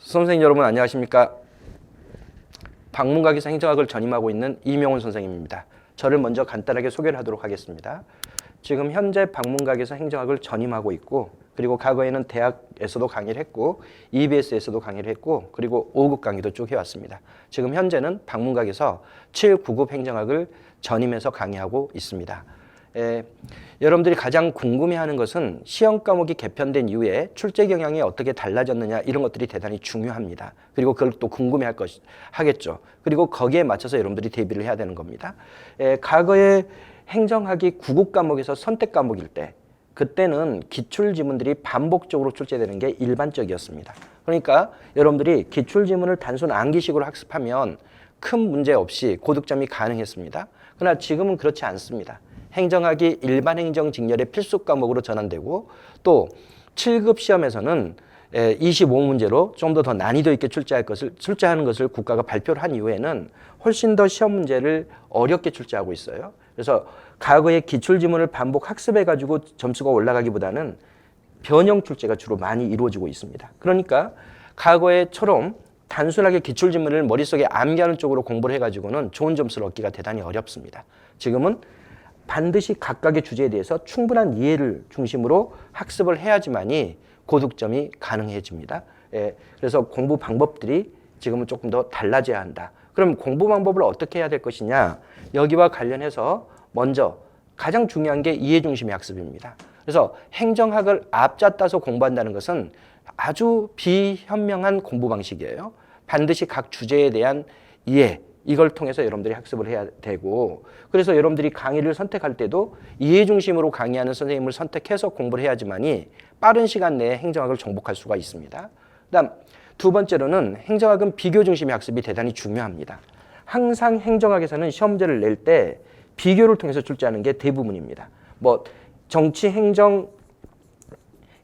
선생님 여러분 안녕하십니까? 방문가에서 행정학을 전임하고 있는 이명훈 선생님입니다. 저를 먼저 간단하게 소개를 하도록 하겠습니다. 지금 현재 방문가에서 행정학을 전임하고 있고, 그리고 과거에는 대학에서도 강의를 했고 EBS에서도 강의를 했고, 그리고 5급 강의도 쭉 해왔습니다. 지금 현재는 방문가에서 7, 9급 행정학을 전임해서 강의하고 있습니다. 여러분들이 가장 궁금해하는 것은 시험 과목이 개편된 이후에 출제 경향이 어떻게 달라졌느냐, 이런 것들이 대단히 중요합니다. 그리고 그걸 또 궁금해할 하겠죠. 그리고 거기에 맞춰서 여러분들이 대비를 해야 되는 겁니다. 과거에 행정학이 9급 과목에서 선택 과목일 때, 그때는 기출 지문들이 반복적으로 출제되는 게 일반적이었습니다. 그러니까 여러분들이 기출 지문을 단순 암기식으로 학습하면 큰 문제 없이 고득점이 가능했습니다. 그러나 지금은 그렇지 않습니다. 행정학이 일반 행정 직렬의 필수 과목으로 전환되고, 또 7급 시험에서는 25문제로 좀 더 난이도 있게 출제하는 것을 국가가 발표를 한 이후에는 훨씬 더 시험 문제를 어렵게 출제하고 있어요. 그래서 과거의 기출지문을 반복 학습해가지고 점수가 올라가기보다는 변형 출제가 주로 많이 이루어지고 있습니다. 그러니까 과거에처럼 단순하게 기출지문을 머릿속에 암기하는 쪽으로 공부를 해가지고는 좋은 점수를 얻기가 대단히 어렵습니다. 지금은 반드시 각각의 주제에 대해서 충분한 이해를 중심으로 학습을 해야지만이 고득점이 가능해집니다. 그래서 공부 방법들이 지금은 조금 더 달라져야 한다. 그럼 공부 방법을 어떻게 해야 될 것이냐? 여기와 관련해서 먼저 가장 중요한 게 이해 중심의 학습입니다. 그래서 행정학을 앞잡아서 공부한다는 것은 아주 비현명한 공부 방식이에요. 반드시 각 주제에 대한 이해, 이걸 통해서 여러분들이 학습을 해야 되고, 그래서 여러분들이 강의를 선택할 때도 이해 중심으로 강의하는 선생님을 선택해서 공부를 해야지만이 빠른 시간 내에 행정학을 정복할 수가 있습니다. 그다음 두 번째로는 행정학은 비교 중심의 학습이 대단히 중요합니다. 항상 행정학에서는 시험 문제를 낼 때 비교를 통해서 출제하는 게 대부분입니다. 뭐 정치 행정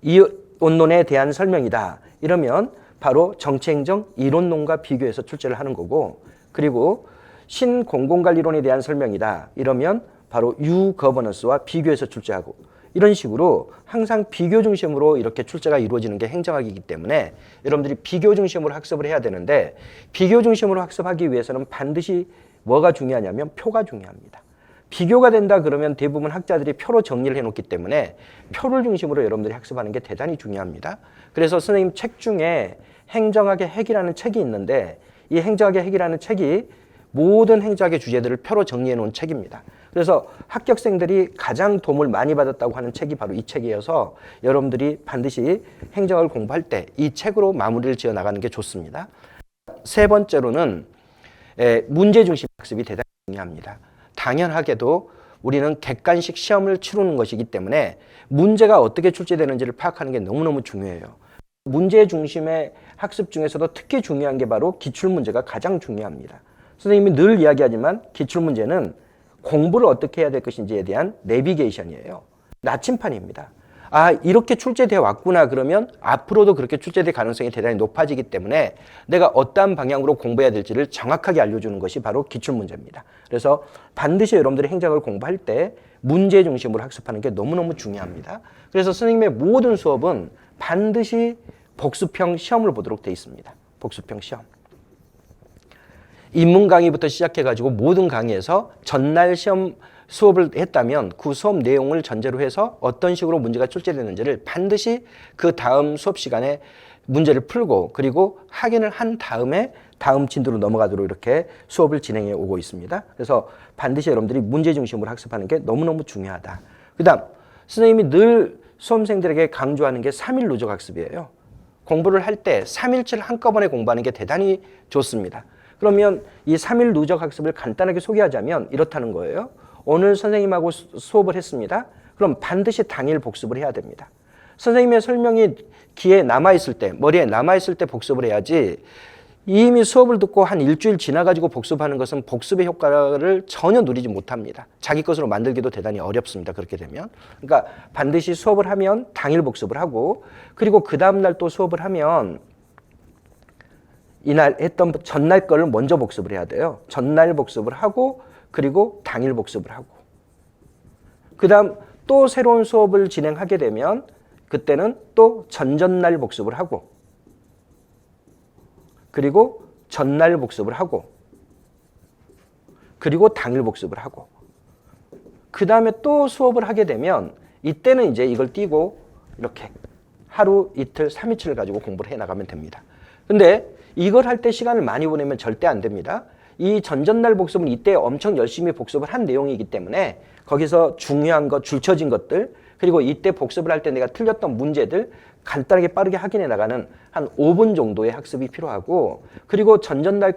이론론에 대한 설명이다 이러면 바로 정치 행정 이론론과 비교해서 출제를 하는 거고, 그리고 신공공관리론에 대한 설명이다 이러면 바로 유거버넌스와 비교해서 출제하고, 이런 식으로 항상 비교 중심으로 이렇게 출제가 이루어지는 게 행정학이기 때문에 여러분들이 비교 중심으로 학습을 해야 되는데, 비교 중심으로 학습하기 위해서는 반드시 뭐가 중요하냐면 표가 중요합니다. 비교가 된다 그러면 대부분 학자들이 표로 정리를 해놓기 때문에 표를 중심으로 여러분들이 학습하는 게 대단히 중요합니다. 그래서 선생님 책 중에 행정학의 핵이라는 책이 있는데, 이 행정학의 핵이라는 책이 모든 행정학의 주제들을 표로 정리해 놓은 책입니다. 그래서 합격생들이 가장 도움을 많이 받았다고 하는 책이 바로 이 책이어서 여러분들이 반드시 행정학을 공부할 때 이 책으로 마무리를 지어 나가는 게 좋습니다. 세 번째로는 문제 중심 학습이 대단히 중요합니다. 당연하게도 우리는 객관식 시험을 치르는 것이기 때문에 문제가 어떻게 출제되는지를 파악하는 게 너무너무 중요해요. 문제 중심의 학습 중에서도 특히 중요한 게 바로 기출문제가 가장 중요합니다. 선생님이 늘 이야기하지만 기출문제는 공부를 어떻게 해야 될 것인지에 대한 내비게이션이에요. 나침판입니다. 아, 이렇게 출제되어 왔구나 그러면 앞으로도 그렇게 출제될 가능성이 대단히 높아지기 때문에 내가 어떠한 방향으로 공부해야 될지를 정확하게 알려주는 것이 바로 기출문제입니다. 그래서 반드시 여러분들이 행정학을 공부할 때 문제 중심으로 학습하는 게 너무너무 중요합니다. 그래서 선생님의 모든 수업은 반드시 복수형 시험을 보도록 되어 있습니다. 복수형 시험. 입문 강의부터 시작해가지고 모든 강의에서 전날 시험 수업을 했다면 그 수업 내용을 전제로 해서 어떤 식으로 문제가 출제되는지를 반드시 그 다음 수업 시간에 문제를 풀고, 그리고 확인을 한 다음에 다음 진도로 넘어가도록 이렇게 수업을 진행해 오고 있습니다. 그래서 반드시 여러분들이 문제 중심으로 학습하는 게 너무너무 중요하다. 그 다음 선생님이 늘 수험생들에게 강조하는 게 3일 누적 학습이에요. 공부를 할 때 3일치를 한꺼번에 공부하는 게 대단히 좋습니다. 그러면 이 3일 누적 학습을 간단하게 소개하자면 이렇다는 거예요. 오늘 선생님하고 수업을 했습니다. 그럼 반드시 당일 복습을 해야 됩니다. 선생님의 설명이 귀에 남아있을 때, 머리에 남아있을 때 복습을 해야지, 이미 수업을 듣고 한 일주일 지나가지고 복습하는 것은 복습의 효과를 전혀 누리지 못합니다. 자기 것으로 만들기도 대단히 어렵습니다. 그렇게 되면. 그러니까 반드시 수업을 하면 당일 복습을 하고, 그리고 그 다음날 또 수업을 하면 이날 했던 전날 거를 먼저 복습을 해야 돼요. 전날 복습을 하고, 그리고 당일 복습을 하고, 그 다음 또 새로운 수업을 진행하게 되면 그때는 또 전전날 복습을 하고, 그리고 전날 복습을 하고 그리고 당일 복습을 하고 그 다음에 또 수업을 하게 되면 이때는 이제 이걸 띄고 이렇게 하루, 이틀, 3일치를 가지고 공부를 해나가면 됩니다. 근데 이걸 할 때 시간을 많이 보내면 절대 안 됩니다. 이 전전날 복습은 이때 엄청 열심히 복습을 한 내용이기 때문에 거기서 중요한 것, 줄쳐진 것들 그리고 이때 복습을 할 때 내가 틀렸던 문제들 간단하게 빠르게 확인해 나가는 한 5분 정도의 학습이 필요하고 그리고 전날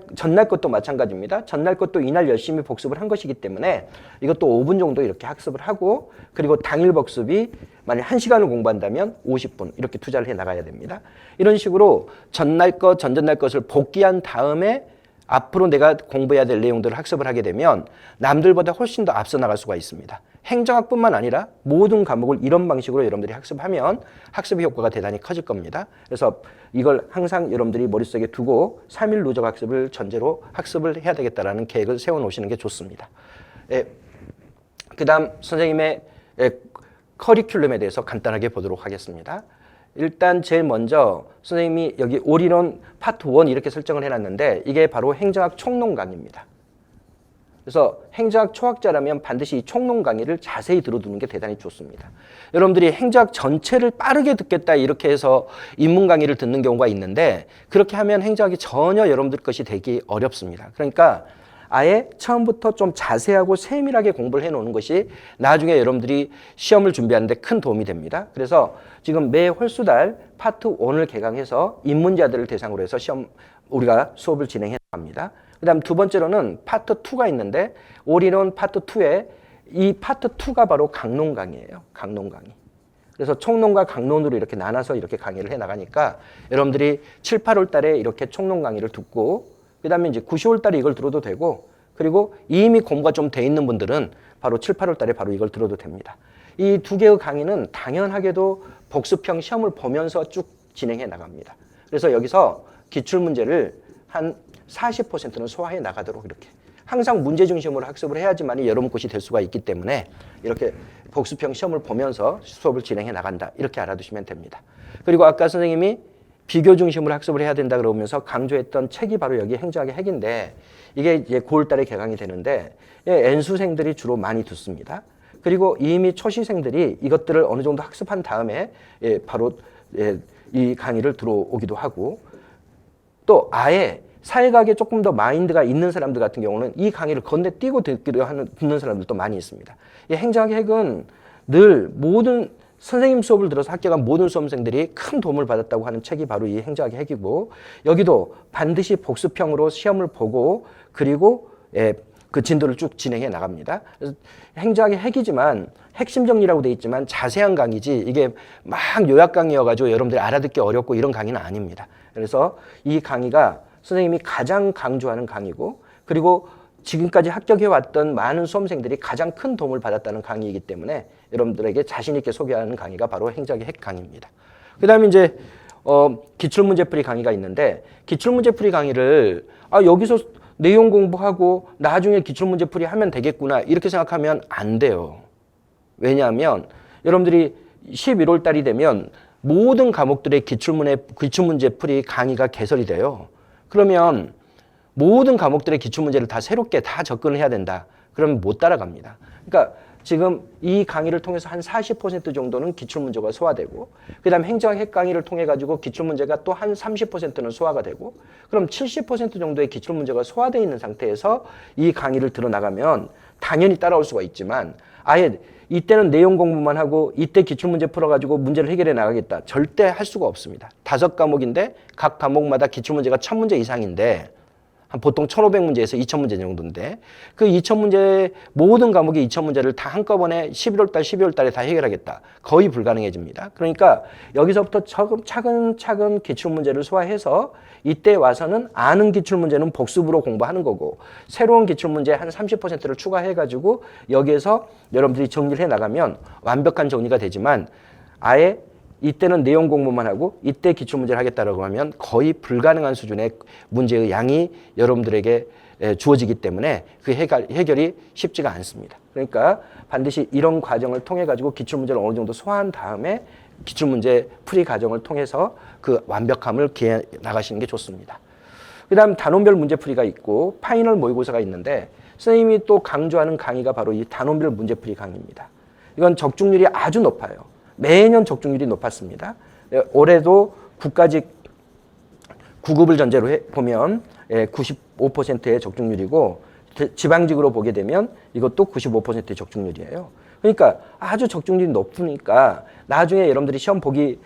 것도 마찬가지입니다. 전날 것도 이날 열심히 복습을 한 것이기 때문에 이것도 5분 정도 이렇게 학습을 하고 그리고 당일 복습이 만약 1시간을 공부한다면 50분 이렇게 투자를 해 나가야 됩니다. 이런 식으로 전날 것, 전전날 것을 복귀한 다음에 앞으로 내가 공부해야 될 내용들을 학습을 하게 되면 남들보다 훨씬 더 앞서 나갈 수가 있습니다. 행정학뿐만 아니라 모든 과목을 이런 방식으로 여러분들이 학습하면 학습의 효과가 대단히 커질 겁니다. 그래서 이걸 항상 여러분들이 머릿속에 두고 3일 누적 학습을 전제로 학습을 해야 되겠다라는 계획을 세워놓으시는 게 좋습니다. 그 다음 선생님의 커리큘럼에 대해서 간단하게 보도록 하겠습니다. 일단 제일 먼저 선생님이 여기 올인원 파트 1 이렇게 설정을 해놨는데 이게 바로 행정학 총론 강의입니다. 그래서 행정학 초학자라면 반드시 이 총론 강의를 자세히 들어두는 게 대단히 좋습니다. 여러분들이 행정학 전체를 빠르게 듣겠다 이렇게 해서 인문 강의를 듣는 경우가 있는데 그렇게 하면 행정학이 전혀 여러분들 것이 되기 어렵습니다. 그러니까 아예 처음부터 좀 자세하고 세밀하게 공부를 해놓는 것이 나중에 여러분들이 시험을 준비하는 데 큰 도움이 됩니다. 그래서 지금 매 홀수달 파트 1을 개강해서 입문자들을 대상으로 해서 우리가 수업을 진행해 나갑니다. 그 다음 두 번째로는 파트 2가 있는데 올인원 파트 2에 이 파트 2가 바로 강론 강의예요. 강론 강의. 그래서 총론과 강론으로 이렇게 나눠서 이렇게 강의를 해 나가니까 여러분들이 7, 8월 달에 이렇게 총론 강의를 듣고 그 다음에 이제 9, 10월 달에 이걸 들어도 되고 그리고 이미 공부가 좀 돼 있는 분들은 바로 7, 8월 달에 바로 이걸 들어도 됩니다. 이 두 개의 강의는 당연하게도 복습형 시험을 보면서 쭉 진행해 나갑니다. 그래서 여기서 기출문제를 한 40%는 소화해 나가도록 이렇게 항상 문제 중심으로 학습을 해야지만 여러분 것이 될 수가 있기 때문에 이렇게 복습형 시험을 보면서 수업을 진행해 나간다 이렇게 알아두시면 됩니다. 그리고 아까 선생님이 비교 중심으로 학습을 해야 된다 그러면서 강조했던 책이 바로 여기 행정학의 핵인데 이게 이제 9월 달에 개강이 되는데 N수생들이 주로 많이 듣습니다. 그리고 이미 초시생들이 이것들을 어느 정도 학습한 다음에 바로 이 강의를 들어오기도 하고 또 아예 사회학에 조금 더 마인드가 있는 사람들 같은 경우는 이 강의를 건네뛰고 듣는 사람들도 많이 있습니다. 이 행정학의 핵은 늘 모든 선생님 수업을 들어서 합격한 모든 수험생들이 큰 도움을 받았다고 하는 책이 바로 이 행정학의 핵이고 여기도 반드시 복습형으로 시험을 보고 그리고 그 진도를 쭉 진행해 나갑니다. 그래서 행정학의 핵이지만 핵심 정리라고 돼 있지만 자세한 강의지 이게 막 요약 강의여가지고 여러분들이 알아듣기 어렵고 이런 강의는 아닙니다. 그래서 이 강의가 선생님이 가장 강조하는 강의고 그리고 지금까지 합격해왔던 많은 수험생들이 가장 큰 도움을 받았다는 강의이기 때문에 여러분들에게 자신 있게 소개하는 강의가 바로 행정학의 핵 강의입니다. 그 다음에 이제 기출문제풀이 강의가 있는데 기출문제풀이 강의를 여기서 내용 공부하고 나중에 기출문제풀이 하면 되겠구나 이렇게 생각하면 안 돼요. 왜냐하면 여러분들이 11월 달이 되면 모든 과목들의 기출문제풀이 강의가 개설이 돼요. 그러면 모든 과목들의 기출문제를 다 새롭게 다 접근을 해야 된다. 그러면 못 따라갑니다. 그러니까 지금 이 강의를 통해서 한 40% 정도는 기출문제가 소화되고 그 다음 행정학 핵 강의를 통해 가지고 기출문제가 또 한 30%는 소화가 되고 그럼 70% 정도의 기출문제가 소화되어 있는 상태에서 이 강의를 들어나가면 당연히 따라올 수가 있지만 아예 이때는 내용 공부만 하고 이때 기출문제 풀어가지고 문제를 해결해 나가겠다. 절대 할 수가 없습니다. 5과목인데 각 과목마다 기출문제가 1000문제 이상인데 한 보통 1500문제에서 2000문제 정도인데 그 2000문제 모든 과목의 2000문제를 다 한꺼번에 11월 달, 12월 달에 다 해결하겠다. 거의 불가능해집니다. 그러니까 여기서부터 차근차근 기출문제를 소화해서 이때 와서는 아는 기출문제는 복습으로 공부하는 거고 새로운 기출문제 한 30%를 추가해가지고 여기에서 여러분들이 정리를 해나가면 완벽한 정리가 되지만 아예 이때는 내용 공부만 하고 이때 기출문제를 하겠다라고 하면 거의 불가능한 수준의 문제의 양이 여러분들에게 주어지기 때문에 그 해결이 쉽지가 않습니다. 그러니까 반드시 이런 과정을 통해 가지고 기출문제를 어느 정도 소화한 다음에 기출문제 풀이 과정을 통해서 그 완벽함을 기해 나가시는 게 좋습니다. 그다음 단원별 문제풀이가 있고 파이널 모의고사가 있는데 선생님이 또 강조하는 강의가 바로 이 단원별 문제풀이 강의입니다. 이건 적중률이 아주 높아요. 매년 적중률이 높았습니다. 올해도 국가직 9급을 전제로 보면 95%의 적중률이고 지방직으로 보게 되면 이것도 95%의 적중률이에요. 그러니까 아주 적중률이 높으니까 나중에 여러분들이 시험 보기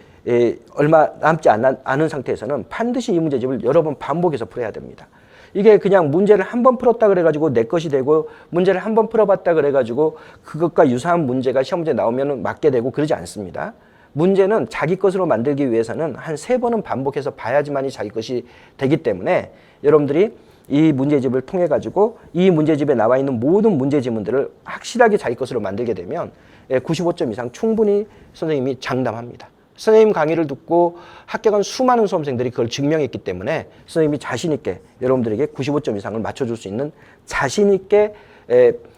얼마 남지 않은 상태에서는 반드시 이 문제집을 여러 번 반복해서 풀어야 됩니다. 이게 그냥 문제를 한 번 풀었다 그래가지고 내 것이 되고 문제를 한 번 풀어봤다 그래가지고 그것과 유사한 문제가 시험 문제 나오면 맞게 되고 그러지 않습니다. 문제는 자기 것으로 만들기 위해서는 한 3번은 반복해서 봐야지만이 자기 것이 되기 때문에 여러분들이 이 문제집을 통해 가지고 이 문제집에 나와 있는 모든 문제 지문들을 확실하게 자기 것으로 만들게 되면 95점 이상 충분히 선생님이 장담합니다. 선생님 강의를 듣고 합격한 수많은 수험생들이 그걸 증명했기 때문에 선생님이 자신 있게 여러분들에게 95점 이상을 맞춰줄 수 있는 자신 있게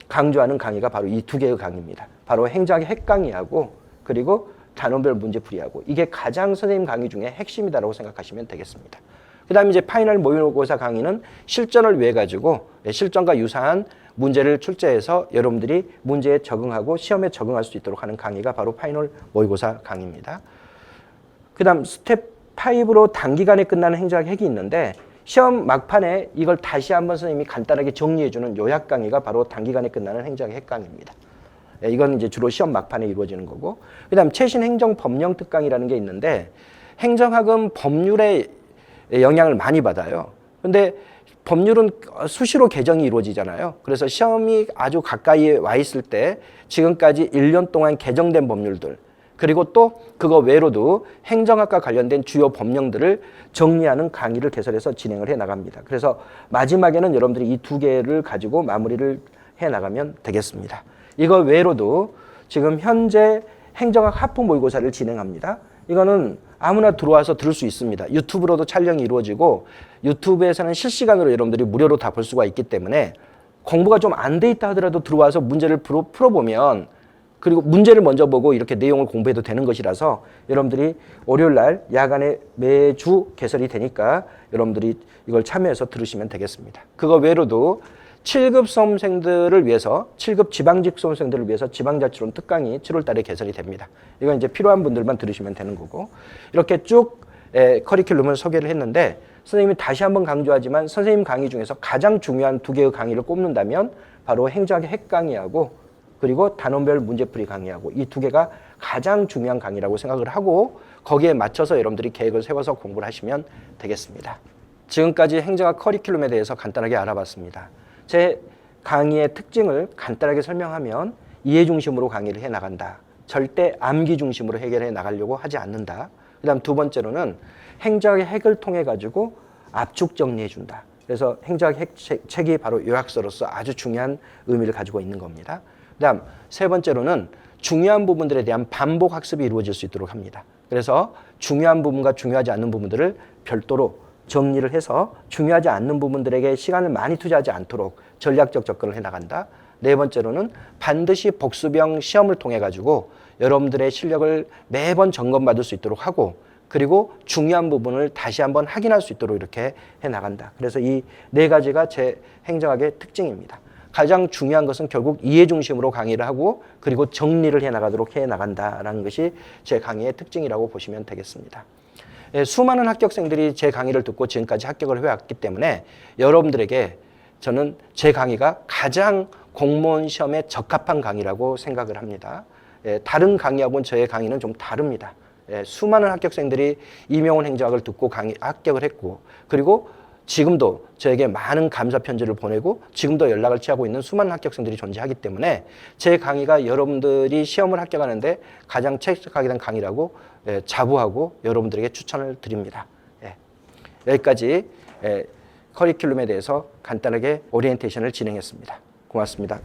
강조하는 강의가 바로 이 2개의 강의입니다. 바로 행정학의 핵강의하고 그리고 단원별 문제풀이하고 이게 가장 선생님 강의 중에 핵심이다라고 생각하시면 되겠습니다. 그 다음에 이제 파이널 모의고사 강의는 실전을 위해 가지고 실전과 유사한 문제를 출제해서 여러분들이 문제에 적응하고 시험에 적응할 수 있도록 하는 강의가 바로 파이널 모의고사 강의입니다. 그 다음 스텝 5로 단기간에 끝나는 행정학 핵이 있는데 시험 막판에 이걸 다시 한번 선생님이 간단하게 정리해주는 요약 강의가 바로 단기간에 끝나는 행정학 핵 강의입니다. 이건 이제 주로 시험 막판에 이루어지는 거고 그 다음 최신 행정 법령 특강이라는 게 있는데 행정학은 법률에 영향을 많이 받아요. 근데 법률은 수시로 개정이 이루어지잖아요. 그래서 시험이 아주 가까이에 와 있을 때 지금까지 1년 동안 개정된 법률들 그리고 또 그거 외로도 행정학과 관련된 주요 법령들을 정리하는 강의를 개설해서 진행을 해 나갑니다. 그래서 마지막에는 여러분들이 이 2개를 가지고 마무리를 해 나가면 되겠습니다. 이거 외로도 지금 현재 행정학 하프 모의고사를 진행합니다. 이거는 아무나 들어와서 들을 수 있습니다. 유튜브로도 촬영이 이루어지고 유튜브에서는 실시간으로 여러분들이 무료로 다 볼 수가 있기 때문에 공부가 좀 안 돼 있다 하더라도 들어와서 문제를 풀어보면 그리고 문제를 먼저 보고 이렇게 내용을 공부해도 되는 것이라서 여러분들이 월요일 날 야간에 매주 개설이 되니까 여러분들이 이걸 참여해서 들으시면 되겠습니다. 그거 외로도 7급 수험생들을 위해서 7급 지방직 수험생들을 위해서 지방자치론 특강이 7월 달에 개설이 됩니다. 이건 이제 필요한 분들만 들으시면 되는 거고 이렇게 쭉 커리큘럼을 소개를 했는데 선생님이 다시 한번 강조하지만 선생님 강의 중에서 가장 중요한 2개의 강의를 꼽는다면 바로 행정학의 핵 강의하고 그리고 단원별 문제풀이 강의하고 이 2개가 가장 중요한 강의라고 생각을 하고 거기에 맞춰서 여러분들이 계획을 세워서 공부를 하시면 되겠습니다. 지금까지 행정학 커리큘럼에 대해서 간단하게 알아봤습니다. 제 강의의 특징을 간단하게 설명하면 이해 중심으로 강의를 해 나간다. 절대 암기 중심으로 해결해 나가려고 하지 않는다. 그 다음 2번째로는 행정학의 핵을 통해 가지고 압축 정리해 준다. 그래서 행정학 핵 책이 바로 요약서로서 아주 중요한 의미를 가지고 있는 겁니다. 그 다음 3번째로는 중요한 부분들에 대한 반복 학습이 이루어질 수 있도록 합니다. 그래서 중요한 부분과 중요하지 않는 부분들을 별도로 정리를 해서 중요하지 않는 부분들에게 시간을 많이 투자하지 않도록 전략적 접근을 해나간다. 4번째로는 반드시 복수형 시험을 통해 가지고 여러분들의 실력을 매번 점검받을 수 있도록 하고 그리고 중요한 부분을 다시 한번 확인할 수 있도록 이렇게 해나간다. 그래서 이 4가지가 제 행정학의 특징입니다. 가장 중요한 것은 결국 이해 중심으로 강의를 하고 그리고 정리를 해나가도록 해나간다라는 것이 제 강의의 특징이라고 보시면 되겠습니다. 수많은 합격생들이 제 강의를 듣고 지금까지 합격을 해왔기 때문에 여러분들에게 저는 제 강의가 가장 공무원 시험에 적합한 강의라고 생각을 합니다. 다른 강의하고는 저의 강의는 좀 다릅니다. 수많은 합격생들이 이명훈 행정학을 듣고 합격을 했고 그리고 지금도 저에게 많은 감사 편지를 보내고 지금도 연락을 취하고 있는 수많은 합격생들이 존재하기 때문에 제 강의가 여러분들이 시험을 합격하는데 가장 최적화하게 된 강의라고 자부하고 여러분들에게 추천을 드립니다. 여기까지 커리큘럼에 대해서 간단하게 오리엔테이션을 진행했습니다. 고맙습니다.